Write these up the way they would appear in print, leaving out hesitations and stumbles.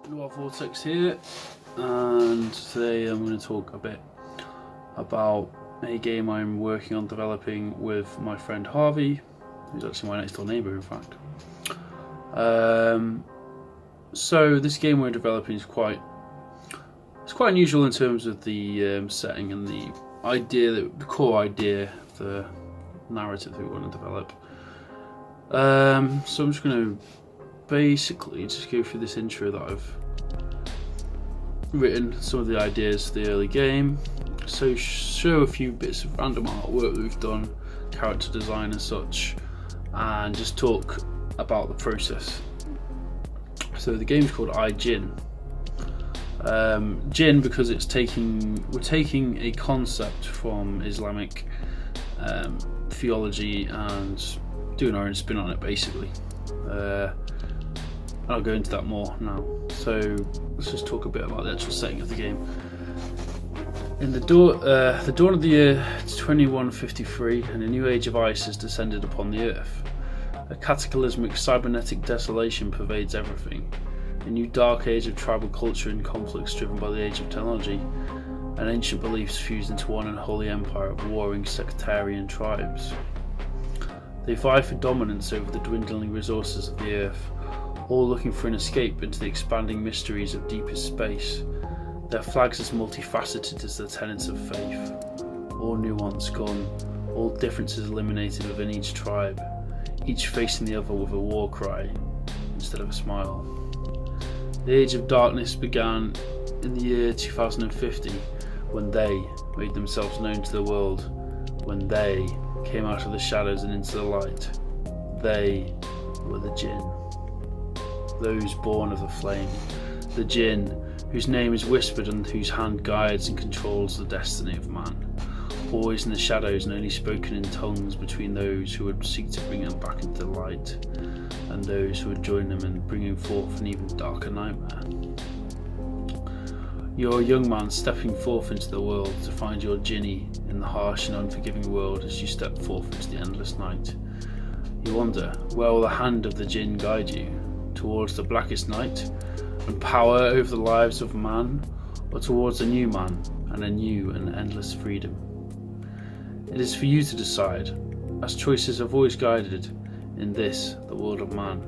Vortex here, and today I'm going to talk a bit about a game I'm working on developing with my friend Harvey, who's actually my next door neighbour in fact. So this game we're developing is quite unusual in terms of the setting and the core idea of the narrative that we want to develop. So I'm just going to basically just go through this intro that I've written, some of the ideas for the early game, so show a few bits of random artwork that we've done, character design and such, and just talk about the process. So the game's called Jinn. Jinn because we're taking a concept from Islamic theology and doing our own spin on it basically. I'll go into that more now. So let's just talk a bit about the actual setting of the game. In the dawn of the year 2153, and a new age of ice has descended upon the earth. A cataclysmic cybernetic desolation pervades everything. A new dark age of tribal culture and conflicts driven by the age of technology, and ancient beliefs fused into one unholy empire of warring sectarian tribes. They vie for dominance over the dwindling resources of the earth, all looking for an escape into the expanding mysteries of deepest space. Their flags as multifaceted as the tenets of faith, all nuance gone, all differences eliminated within each tribe, each facing the other with a war cry instead of a smile. The Age of Darkness began in the year 2050, when they made themselves known to the world, when they came out of the shadows and into the light. They were the Jinn. Those born of the flame, the Jinn, whose name is whispered and whose hand guides and controls the destiny of man, always in the shadows and only spoken in tongues between those who would seek to bring them back into the light and those who would join them in bringing forth an even darker nightmare. You're a young man stepping forth into the world to find your Jinni in the harsh and unforgiving world as you step forth into the endless night. You wonder, where will the hand of the Jinn guide you? Towards the blackest night and power over the lives of man, or towards a new man and a new and endless freedom? It is for you to decide, as choices have always guided in this, the world of man.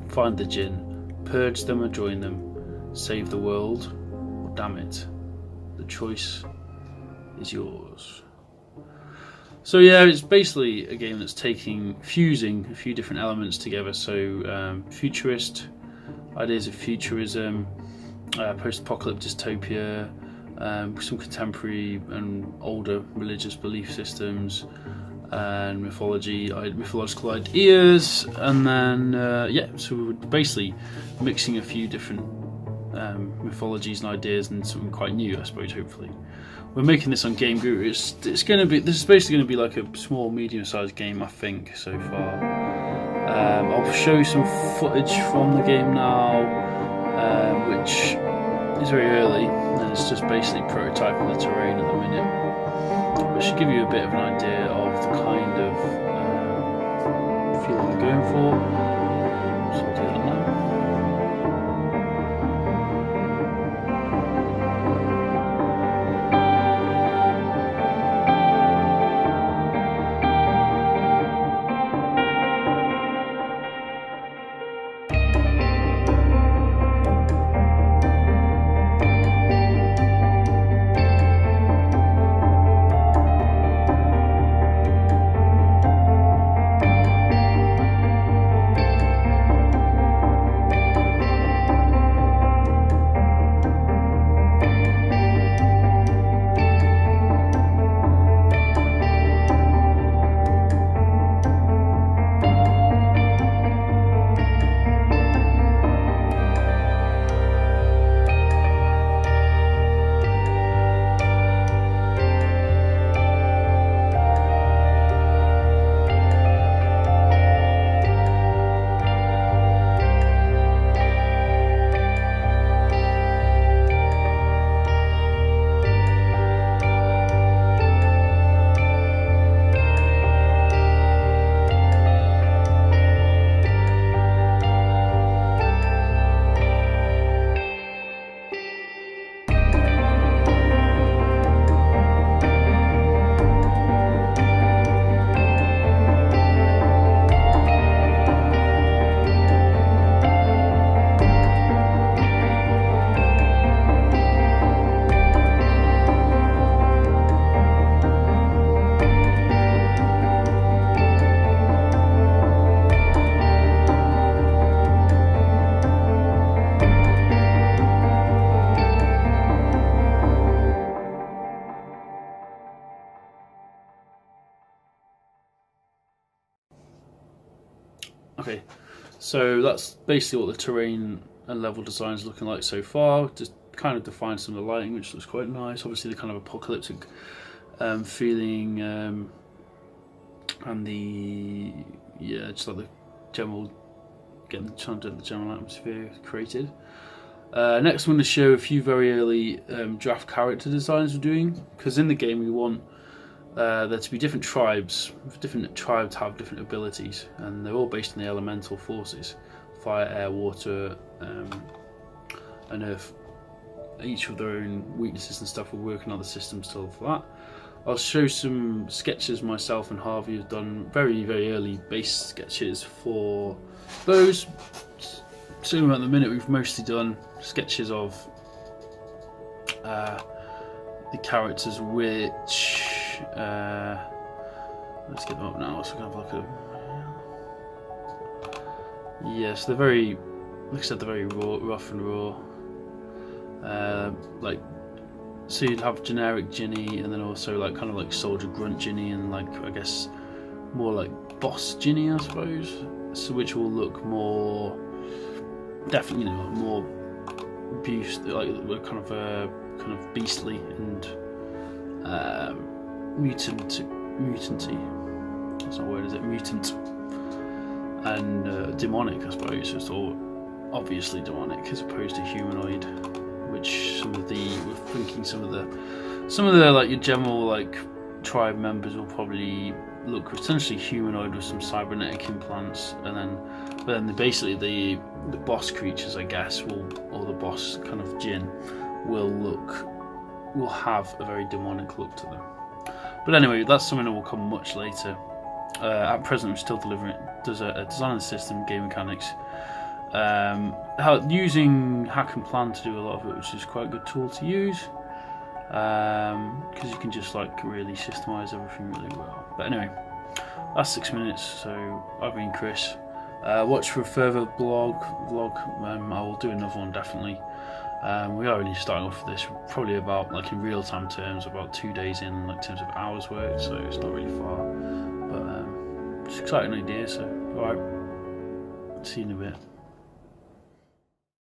Find the Jinn, purge them or join them, save the world, or damn it. The choice is yours. So yeah, it's basically a game that's fusing a few different elements together. So futurist ideas of futurism, post-apocalyptic dystopia, some contemporary and older religious belief systems, and mythological ideas, and then so we're basically mixing a few different mythologies and ideas and something quite new, I suppose. Hopefully. We're making this on GameGuru. This is basically going to be like a small, medium-sized game, I think, so far. I'll show you some footage from the game now, which is very early, and it's just basically prototyping the terrain at the minute. But it should give you a bit of an idea of the kind of feeling we're going for. So I'll do that now. So that's basically what the terrain and level design is looking like so far. Just kind of define some of the lighting, which looks quite nice. Obviously the kind of apocalyptic feeling, and the just like the general, trying to get the general atmosphere created. Next, I'm going to show a few very early draft character designs we're doing, because in the game we want there to be different tribes. Different tribes have different abilities, and they're all based on the elemental forces: fire, air, water, and earth. Each with their own weaknesses and stuff. We're working on the system still for that. I'll show some sketches myself and Harvey have done, very, very early base sketches for those. So at the minute we've mostly done sketches of the characters, which let's get them up now so we can have a look at them. Yes, they're very, like I said, they're very raw, rough and raw. Like, so you'd have generic Ginny, and then also like kind of like soldier grunt Ginny, and like I guess more like boss Ginny, I suppose. So which will look more, definitely, more abuse, like kind of beastly and mutanty. That's not a word, is it? Mutant and demonic, I suppose. It's all obviously demonic as opposed to humanoid. Which we're thinking some of the like your general like tribe members will probably look essentially humanoid with some cybernetic implants, but then basically the boss creatures, I guess, or the boss kind of Jinn will have a very demonic look to them. But anyway, that's something that will come much later. At present, I'm still delivering. There's a design system, game mechanics. Using hack and plan to do a lot of it, which is quite a good tool to use, because you can just like really systemize everything really well. But anyway, that's 6 minutes. So I've been Chris. Watch for a further vlog. I will do another one definitely. We are really starting off with this probably about, like in real time terms, about 2 days in, like in terms of hours worked, so it's not really far, but it's an exciting idea. So alright, see you in a bit.